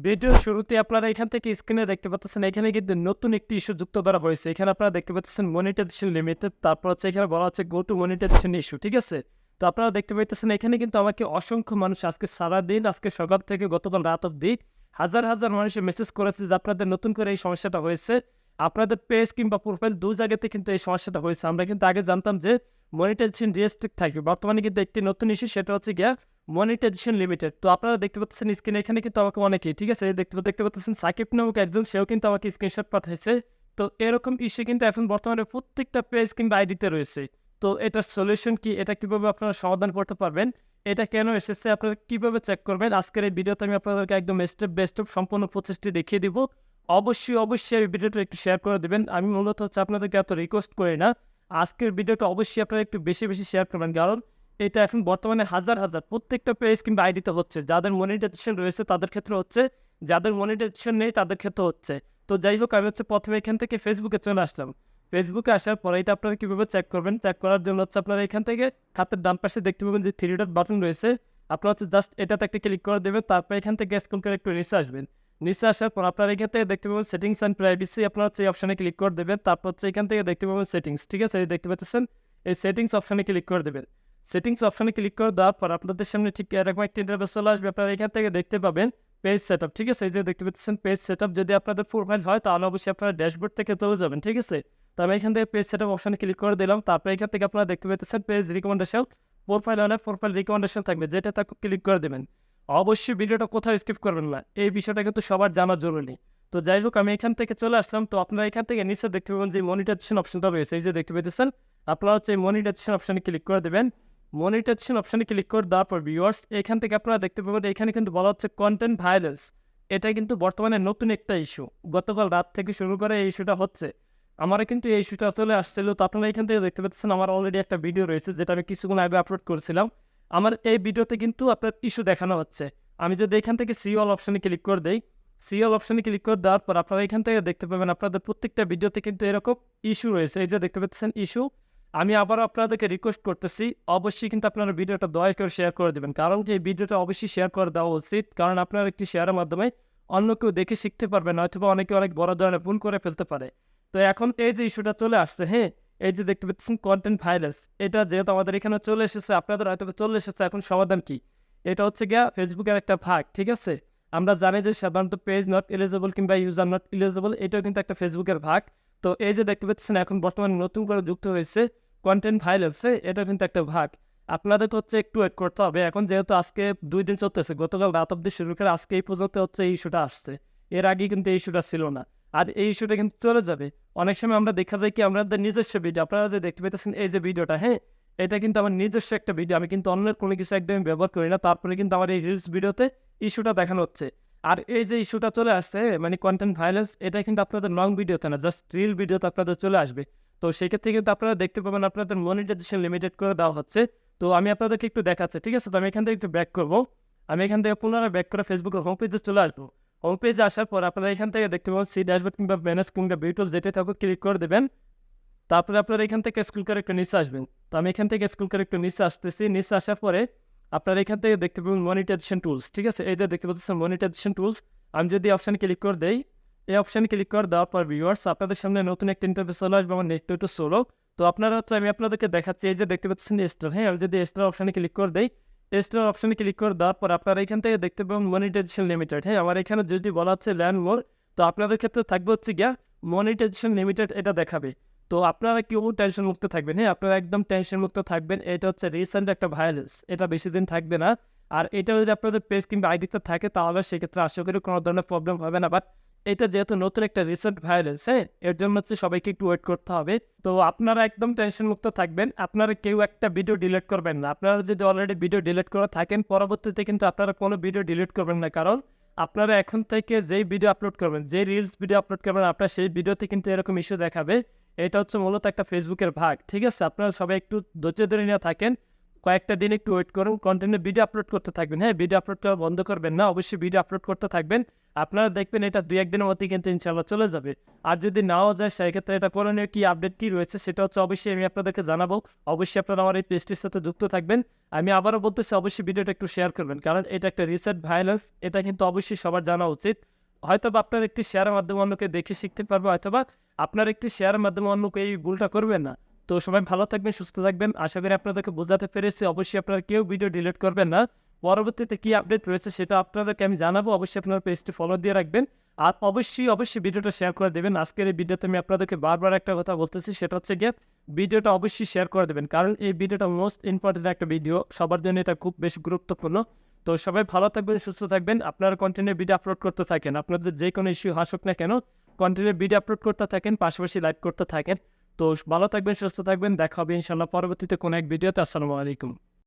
ভিডিওর শুরুতে আপনারা এখান থেকে স্ক্রিনে দেখতে পাচ্ছেন এখানে কিন্তু নতুন একটি ইস্যু যুক্ত করা হয়েছে। এখানে আপনারা দেখতে পাচ্ছেন মনিটাইজেশন লিমিটেড, তারপর হচ্ছে এখানে বলা হচ্ছে গো টু মনিটাইজেশন ইস্যু, ঠিক আছে? তো আপনারা দেখতে পাইতেছেন এখানে কিন্তু আমাকে অসংখ্য মানুষ আজকে সারাদিন, আজকে সকাল থেকে গতকাল রাত অবধি হাজার হাজার মানুষের মেসেজ করেছে যে আপনাদের নতুন করে এই সমস্যাটা হয়েছে। আপনাদের পেজ কিংবা প্রোফাইল ২ জায়গাতে কিন্তু এই সমস্যাটা হয়েছে। আমরা কিন্তু আগে জানতাম যে মনিটাইজেশন রেস্ট্রিক্ট থাকবে। বর্তমানে কিন্তু একটি নতুন ইস্যু, সেটা হচ্ছে গিয়া মনিটাইজেশন লিমিটেড। তো আপনারা দেখতে পাচ্ছেন স্ক্রিনে এখানে কিন্তু আমাকে অনেকেই, ঠিক আছে? দেখতে পাচ্ছেন সাকিব নামক একজন, সেও কিন্তু আমাকে স্ক্রিনশট পাঠাইছে। তো এরকম ইস্যু কিন্তু এখন বর্তমানে প্রত্যেকটা পেজ কিংবা আইডিতে রয়েছে। তো এটার সলিউশন কি? এটা কিভাবে আপনারা সমাধান করতে পারবেন? এটা কেন এসেছে? আপনারা কিভাবে চেক করবেন? আজকের এই ভিডিওতে আমি আপনাদেরকে একদম স্টেপ বাই স্টেপ সম্পূর্ণ প্রসেসটি দেখিয়ে দিব। অবশ্যই এই ভিডিওটা একটু শেয়ার করে দিবেন। আমি মূলত হচ্ছে আপনাদেরকে এত রিকোয়েস্ট করি না। আজকের ভিডিওটা অবশ্যই আপনারা একটু বেশি শেয়ার করবেন। কারণ এটা এখন বর্তমানে হাজার প্রত্যেকটা পেজ কিংবা আইডিতে হচ্ছে। যাদের মনিটাইজেশন রয়েছে তাদের ক্ষেত্রে হচ্ছে, যাদের মনিটাইজেশন নেই তাদের ক্ষেত্রে হচ্ছে। তো যাই হোক, আমি হচ্ছে ১ম এখান থেকে ফেসবুকে চলে আসলাম। ফেসবুকে আসার পরে এটা আপনারা কিভাবে চেক করবেন? চেক করার জন্য হচ্ছে আপনারা এখান থেকে হাতের ডান পাশে দেখতে পাবেন যে 3 ডট বাটন রয়েছে। আপনারা হচ্ছে জাস্ট এটাতে একটা ক্লিক করে দেবেন। তারপর এখান থেকে স্ক্রল করে একটু নিচে আসবেন। নিচে আসার পর আপনারা এখান থেকে দেখতে পাবেন সেটিংস অ্যান্ড প্রাইভেসি। আপনারা হচ্ছে এই অপশনে ক্লিক করে দেবেন। তারপর হচ্ছে এখান থেকে দেখতে পাবেন সেটিংস, ঠিক আছে? এই দেখতে পাচ্ছেন, এই সেটিংস অপশনে ক্লিক করে দেবেন। সেটিংস অপশনে ক্লিক করে দেওয়ার পর আপনাদের সামনে ঠিক এরকম একটা ইন্টারফেস চলে আসবে। আপনারা এখান থেকে দেখতে পাবেন পেজ সেটআপ, ঠিক আছে? এই যে দেখতে পাচ্ছেন পেজ সেটআপ। যদি আপনাদের প্রোফাইল হয় তাহলে অবশ্যই আপনারা ড্যাশবোর্ড থেকে চলে যাবেন, ঠিক আছে? তো আমি এখান থেকে পেজ সেটআপ অপশনে ক্লিক করে দিলাম। তারপর এখান থেকে আপনারা দেখতে পাচ্ছেন পেজ রিকমেন্ডেশন, প্রোফাইল হলে প্রোফাইল রিকমেন্ডেশন থাকবে, যেটাতে ক্লিক করে দেবেন। অবশ্যই ভিডিওটা কোথাও স্কিপ করবেন না। এই বিষয়টা কিন্তু সবার জানা জরুরি। তো যাই হোক, আমি এখান থেকে চলে আসলাম। তো আপনারা এখান থেকে নিচে দেখতে পাবেন যে মনিটাইজেশন অপশনটা রয়েছে। এই যে দেখতে পাচ্ছেন, আপনারা হচ্ছে এই মনিটাইজেশন অপশনে ক্লিক করে দেবেন। মনিটাইজেশন অপশনে ক্লিক করে দেওয়ার পর ভিউয়ার্স, এখান থেকে আপনারা দেখতে পাবেন এখানে কিন্তু বলা হচ্ছে কন্টেন্ট ভাইরাস। এটা কিন্তু বর্তমানে নতুন একটা ইস্যু। গতকাল রাত থেকে শুরু করে এই ইস্যুটা হচ্ছে। আমারও কিন্তু এই ইস্যুটা চলে আসছিল। তো আপনারা এখান থেকে দেখতে পাচ্ছেন আমার অলরেডি একটা ভিডিও রয়েছে, যেটা আমি কিছুক্ষণ আগে আপলোড করেছিলাম। আমার এই ভিডিওতে কিন্তু আপনার ইস্যু দেখানো হচ্ছে। আমি যদি এখান থেকে সি অল অপশনে ক্লিক করে দেই, সি অল অপশনে ক্লিক করে দেওয়ার পর আপনারা এখান থেকে দেখতে পাবেন আপনাদের প্রত্যেকটা ভিডিওতে কিন্তু এরকম ইস্যু রয়েছে। এই যে দেখতে পাচ্ছেন ইস্যু। আমি আবারও আপনাদেরকে রিকোয়েস্ট করতেছি, অবশ্যই কিন্তু আপনারা ভিডিওটা দয়া করে শেয়ার করে দেবেন। কারণ এই ভিডিওটা অবশ্যই শেয়ার করে দেওয়া উচিত। কারণ আপনার একটি শেয়ারের মাধ্যমে অন্য কেউ দেখে শিখতে পারবে, নয়তোবা অনেকে অনেক বড় ধরনের ভুল করে ফেলতে পারে। তো এখন এই যে ইস্যুটা চলে আসছে, হ্যাঁ, এই যে দেখতে পাচ্ছেন কন্টেন্ট ভাইরাস, এটা যেহেতু আমাদের এখানে চলে এসেছে, আপনাদের হয়তো চলে এসেছে, এখন সমাধান কি? এটা হচ্ছে গিয়া ফেসবুকের একটা ভাগ, ঠিক আছে? আমরা জানি যে সাধারণত পেজ নট এলিজিবল কিংবা ইউজার নট এলিজিবল, এটাও কিন্তু একটা ফেসবুকের ভাগ। তো এই যে দেখতে পাচ্ছেন এখন বর্তমানে নতুন করে যুক্ত হয়েছে কন্টেন্ট ভাইরাস, এটা কিন্তু একটা ভাগ। আপনাদেরকে হচ্ছে একটু ওয়েট করতে হবে। এখন যেহেতু আজকে ২ দিন চলতেছে, গতকাল রাত অব্দি শুরু করে আজকে এই পর্যন্ত হচ্ছে এই ইস্যুটা আসছে। এর আগে কিন্তু এই ইস্যুটা ছিল না। আর এই ইস্যুটা কিন্তু চলে যাবে। অনেক সময় আমরা দেখা যায় কি, আমাদের নিজস্ব ভিডিও, আপনারা যে দেখতে পেতেছেন এই যে ভিডিওটা, হ্যাঁ, এটা কিন্তু আমার নিজস্ব একটা ভিডিও। আমি কিন্তু অন্যের কোনো কিছু একদমই ব্যবহার করি না। তারপরে কিন্তু আমার এই রিলস ভিডিওতে ইস্যুটা দেখানো হচ্ছে। আর এই যে ইস্যুটা চলে আসছে, মানে কন্টেন্ট ভাইরাস, এটা কিন্তু আপনাদের লং ভিডিওতে না, জাস্ট রিল ভিডিওতে আপনাদের চলে আসবে। তো সেক্ষেত্রে কিন্তু আপনারা দেখতে পাবেন আপনাদের মনিটাইজেশন লিমিটেড করে দেওয়া হচ্ছে। তো আমি আপনাদেরকে একটু দেখাচ্ছি, ঠিক আছে? তো আমি এখান থেকে একটু ব্যাক করব। আমি এখান থেকে পুনরায় ব্যাক করে ফেসবুকের হোম পেজে চলে আসবো। হোম পেজে আসার পর আপনারা এখান থেকে দেখতে পাবেন সি ড্যাশবোর্ড কিংবা ম্যানেজ কিংবা ভিউটুল, যেটাই থাকুক ক্লিক করে দেবেন। তারপরে আপনারা এখান থেকে স্ক্রল করে একটু নিচে আসবেন। তো আমি এখান থেকে স্ক্রল করে একটু নিচে আসতেছি। নিচে আসার পরে আপনারা এখান থেকে দেখতে পাবেন মনিটাইজেশন টুলস, ঠিক আছে? এই যে দেখতে পাচ্ছেন মনিটাইজেশন টুলস। আমি যদি অপশানে ক্লিক করে দেই, এই অপশানে ক্লিক করে দেওয়ার পর ভিউয়ার্স, আপনাদের সামনে নতুন একটা ইন্টারফেস চলে আসবে। আমার নেটটা একটু স্লো। তো আপনারা হচ্ছে, আমি আপনাদেরকে দেখাচ্ছি, এই যে দেখতে পাচ্ছেন স্টার, হ্যাঁ, আমি যদি স্টার অপশানে ক্লিক করে দেই, স্টার অপশানে ক্লিক করে দেওয়ার পর আপনারা এখান থেকে দেখতে পাবেন মনিটাইজেশন লিমিটেড, হ্যাঁ, আমার এখানে যদি বলা হচ্ছে ল্যান্ড মোর, তো আপনাদের ক্ষেত্রে থাকবে হচ্ছে গিয়া মনিটাইজেশন লিমিটেড, এটা দেখাবে। তো আপনারা কেউ টেনশন মুক্ত থাকবেন, হ্যাঁ, আপনারা একদম টেনশন মুক্ত থাকবেন। এটা হচ্ছে রিসেন্ট একটা ভাইরাস, এটা বেশি দিন থাকবে না। আর এটা যদি আপনাদের পেজ কিংবা আইডিতে থাকে তাহলে সেক্ষেত্রে আশা করি কোনো ধরনের প্রবলেম হবে না। বাট এটা যেহেতু নতুন একটা রিসেন্ট ভাইরাস, হ্যাঁ, এর জন্য হচ্ছে সবাইকে একটু ওয়েট করতে হবে। তো আপনারা একদম টেনশন মুক্ত থাকবেন। আপনারা কেউ একটা ভিডিও ডিলিট করবেন না। আপনারা যদি অলরেডি ভিডিও ডিলিট করে থাকেন, পরবর্তীতে কিন্তু আপনারা কোনো ভিডিও ডিলিট করবেন না। কারণ আপনারা এখন থেকে যেই ভিডিও আপলোড করবেন, যে রিলস ভিডিও আপলোড করবেন, আপনার সেই ভিডিওতে কিন্তু এরকম ইস্যু দেখাবে। এটা হচ্ছে মূলত একটা ফেসবুকের ভাগ, ঠিক আছে? আপনারা সবাই একটু ধৈর্য ধরে নিয়ে থাকেন। কয়েকটা দিন একটু ওয়েট করুন। কন্টিনিউ ভিডিও আপলোড করতে থাকবেন, হ্যাঁ, ভিডিও আপলোড করা বন্ধ করবেন না। অবশ্যই ভিডিও আপলোড করতে থাকবেন। আপনারা দেখবেন এটা 2-1 দিনের মধ্যেই কিন্তু ইনশাআল্লাহ চলে যাবে। আর যদি নাও যায় সেক্ষেত্রে এটা করণীয় কি আপডেট কি রয়েছে সেটা হচ্ছে অবশ্যই আমি আপনাদেরকে জানাবো। অবশ্যই আপনারা আমার এই পেজটির সাথে যুক্ত থাকবেন। আমি আবারও বলতেছি অবশ্যই ভিডিওটা একটু শেয়ার করবেন। কারণ এটা একটা রিসেন্ট ভায়োলেন্স, এটা কিন্তু অবশ্যই সবার জানা উচিত। হয়তোবা আপনার একটি শেয়ারের মাধ্যমে অন্যকে দেখে শিখতে পারবে, হয়তোবা আপনার একটি শেয়ারের মাধ্যমে অন্য কেউ এই ভুলটা করবে না। তো সবাই ভালো থাকবেন, সুস্থ থাকবেন। আশা করি আপনাদেরকে বোঝাতে পেরেছি। অবশ্যই আপনারা কেউ ভিডিও ডিলিট করবেন না। পরবর্তীতে কি আপডেট রয়েছে সেটা আপনাদেরকে আমি জানাবো। অবশ্যই আপনার পেজটি ফলো দিয়ে রাখবেন। আর অবশ্যই ভিডিওটা শেয়ার করে দেবেন। আজকের এই ভিডিওতে আমি আপনাদেরকে বারবার একটা কথা বলতেছি, সেটা হচ্ছে গিয়ে ভিডিওটা অবশ্যই শেয়ার করে দেবেন। কারণ এই ভিডিওটা মোস্ট ইম্পর্টেন্ট একটা ভিডিও। সবার জন্য এটা খুব বেশি গুরুত্বপূর্ণ। তো সবাই ভালো থাকবেন, সুস্থ থাকবেন। আপনারা কন্টিনিউ ভিডিও আপলোড করতে থাকেন। আপনাদের যে কোনো ইস্যু আসুক না কেন, কন্টিনিউ ভিডিও আপলোড করতে থাকেন, পাশাপাশি লাইভ করতে থাকেন। তো ভালো থাকবেন, সুস্থ থাকবেন। দেখা হবে ইনশাআল্লাহ পরবর্তীতে কোনো এক ভিডিওতে। আসসালামু আলাইকুম।